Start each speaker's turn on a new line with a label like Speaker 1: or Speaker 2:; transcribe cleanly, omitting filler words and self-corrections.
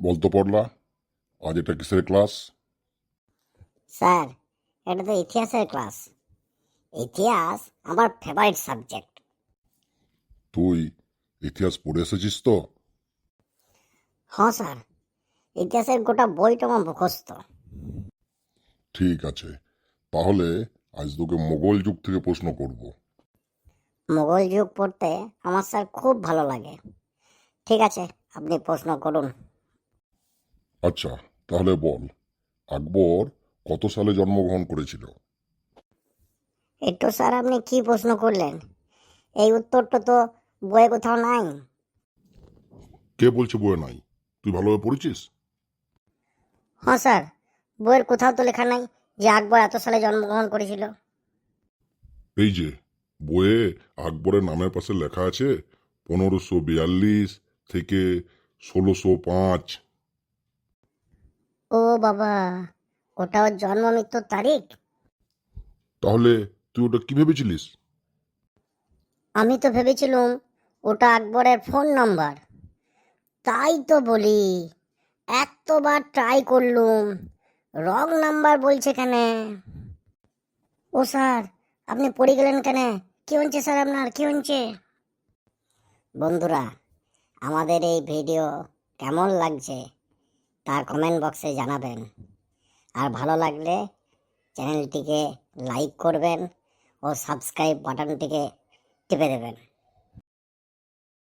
Speaker 1: বলতো পড়লা, আজ এটা কিসের ক্লাস?
Speaker 2: স্যার, এটা তো ইতিহাসের ক্লাস। ইতিহাস আমার ফেভারিট সাবজেক্ট।
Speaker 1: তুই ইতিহাস পড়ে এসেছিস তো?
Speaker 2: হ্যাঁ স্যার, ইতিহাসের গোটা বইটা আমার মুখস্থ।
Speaker 1: ঠিক আছে, তাহলে আজ তোকে মোগল যুগ থেকে প্রশ্ন করব।
Speaker 2: মোগল যুগ পড়তে আমার স্যার খুব ভালো লাগে। ঠিক আছে, আপনি প্রশ্ন করুন।
Speaker 1: আচ্ছা, তাহলে বল, আকবর কত সালে জন্মগ্রহণ করেছিল?
Speaker 2: একটু স্যার আপনি কি প্রশ্ন করলেন? এই উত্তরটা তো বইয়ে কোথাও নাই।
Speaker 1: কে বলছে বইয়ে নাই? তুই ভালোভাবে পড়েছিস?
Speaker 2: হ্যাঁ স্যার, বইয়ের কোথাও তো লেখা নাই যে আকবর এত সালে জন্মগ্রহণ করেছিল।
Speaker 1: এই যে বইয়ে আকবরের নামের পাশে লেখা আছে 1542 থেকে 1605।
Speaker 2: ও বাবা, ওটা ওর জন্ম মৃত্যুর তারিখ?
Speaker 1: তাহলে তুই ওটা কি ভেবেছিলিস?
Speaker 2: আমি তো ভেবেছিলাম ওটা আকবরের ফোন নাম্বার। তাই তো বলি, এতবার ট্রাই করলুম, রং নাম্বার বলছে কেন? ও স্যার, আপনি পড়ে গেলেন কেন? কি হচ্ছে স্যার, আপনার কি হচ্ছে? বন্ধুরা, আমাদের এই ভিডিও কেমন লাগছে তা কমেন্ট বক্সে জানাবেন। আর ভালো লাগলে চ্যানেলটিকে লাইক করবেন ও সাবস্ক্রাইব বাটনটিকে টিপে দেবেন।